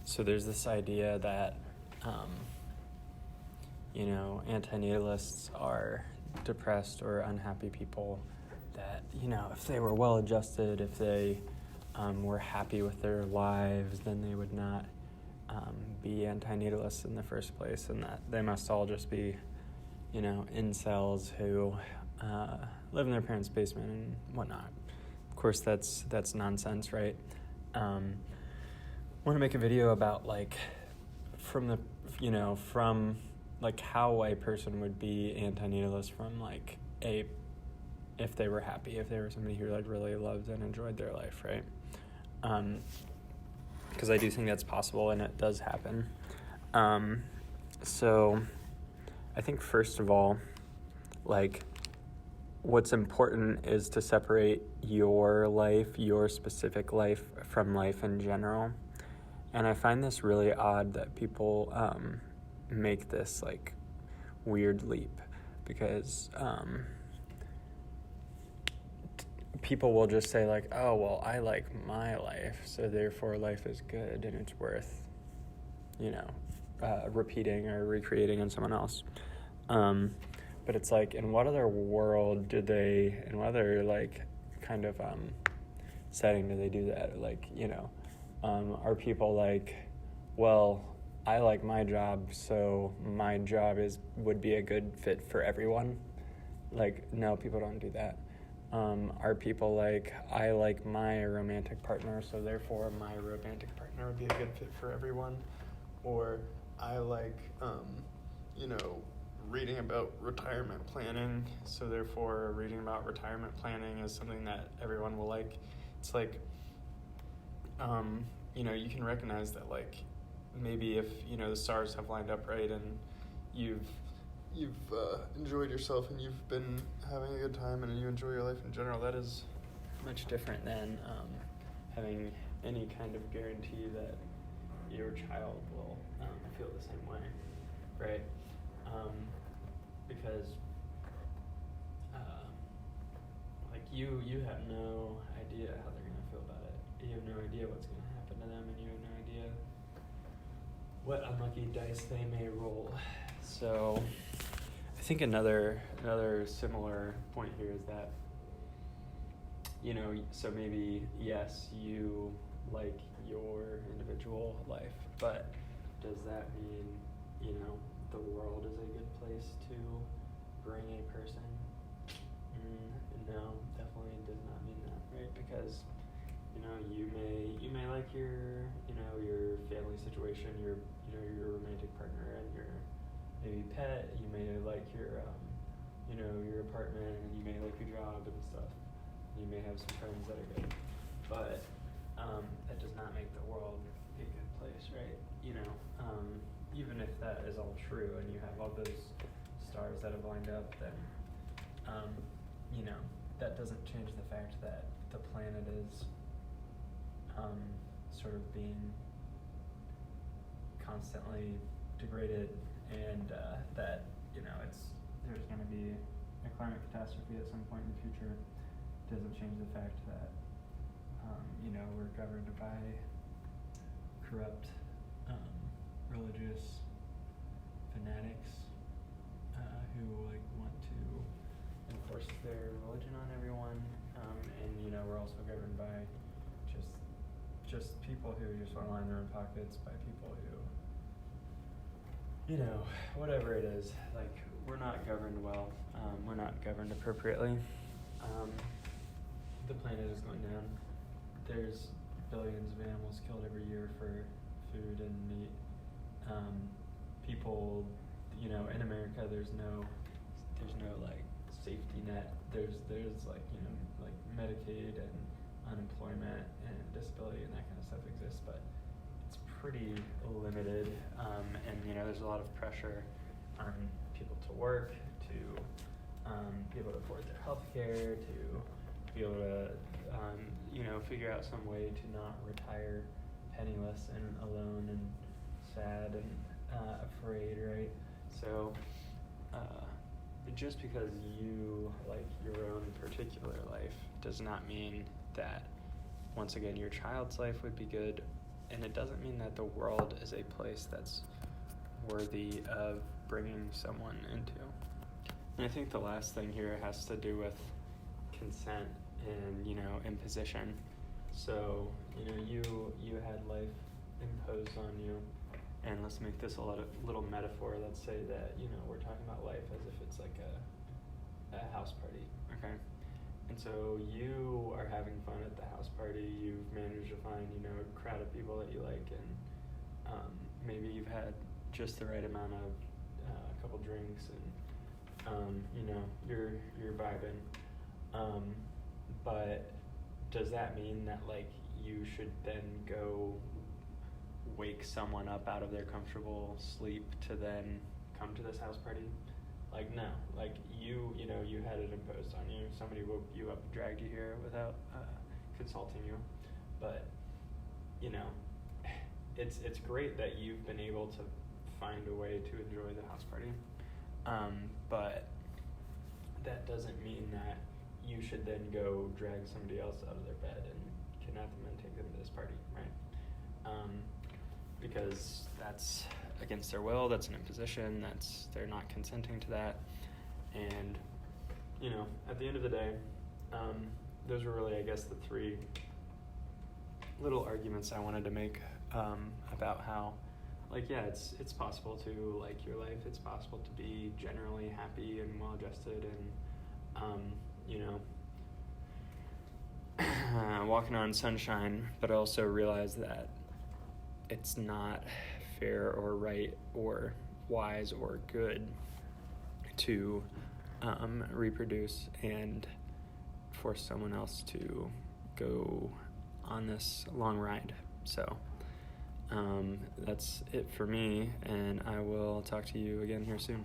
So there's this idea that, antinatalists are depressed or unhappy people that, if they were well-adjusted, if they were happy with their lives, then they would not be antinatalists in the first place, and that they must all just be, incels who live in their parents' basement and whatnot. Of course, that's nonsense, right? I want to make a video about from how a person would be antinatalist from if they were happy, if they were somebody who really loved and enjoyed their life, right? Because I do think that's possible and it does happen. So I think first of all, what's important is to separate your life, your specific life, from life in general. And I find this really odd that people make this weird leap, because people will just say oh, well, I like my life, so therefore life is good and it's worth, repeating or recreating in someone else. But it's in what other world in what other setting do they do that? Are people well, I like my job, so my job would be a good fit for everyone? No, people don't do that. Are people I like my romantic partner, so therefore my romantic partner would be a good fit for everyone? Or I reading about retirement planning, so therefore reading about retirement planning is something that everyone will like. It's you can recognize that maybe if the stars have lined up right and you've enjoyed yourself and you've been having a good time and you enjoy your life in general, that is much different than having any kind of guarantee that your child will feel the same way, right? Because you have no idea how they're going to feel about it. You have no idea what's going to happen to them, and you have no idea what unlucky dice they may roll. So I think another similar point here is that, so maybe, yes, you like your individual life, but does that mean, the world is a good place to bring a person? No, definitely does not mean that, right? Because, you may like your family situation, your romantic partner and your maybe pet. You may like your apartment, and you may like your job and stuff. You may have some friends that are good, but that does not make the world a good place, right? Even if that is all true and you have all those stars that have lined up, then that doesn't change the fact that the planet is sort of being constantly degraded, and that there's going to be a climate catastrophe at some point in the future. Doesn't change the fact that we're governed by corrupt religious fanatics who want to enforce their religion on everyone, and we're also governed by just people who just want to line their own pockets, by people who whatever it is, we're not governed well, we're not governed appropriately. The planet is going down. There's billions of animals killed every year for food and meat. People, in America, there's no safety net. There's Medicaid and unemployment and disability and that kind of stuff exists, but it's pretty limited. And there's a lot of pressure on people to work, to be able to afford their health care, to be able to figure out some way to not retire penniless and alone and sad and afraid, right? So just because you like your own particular life does not mean that, once again, your child's life would be good, and it doesn't mean that the world is a place that's worthy of bringing someone into. And I think the last thing here has to do with consent and, imposition. So, you had life imposed on you, and let's make this a little metaphor. Let's say that, we're talking about life as if it's like a house party, okay? And so you are having fun at the house party. You've managed to find, a crowd of people that you like, and maybe you've had just the right amount of a couple drinks, and you're vibing. But does that mean that like you should then go wake someone up out of their comfortable sleep to then come to this house party? Like, no. Like, you had it imposed on you. Somebody woke you up and dragged you here without consulting you. But, it's great that you've been able to find a way to enjoy the house party. But that doesn't mean that you should then go drag somebody else out of their bed and kidnap them and take them to this party, right? Because that's against their will, that's an imposition, they're not consenting to that. And, at the end of the day, those were really, I guess, the three little arguments I wanted to make about how, like, yeah, it's possible to like your life, it's possible to be generally happy and well-adjusted and, walking on sunshine, but also realize that it's not fair or right or wise or good to reproduce and force someone else to go on this long ride. So that's it for me, and I will talk to you again here soon.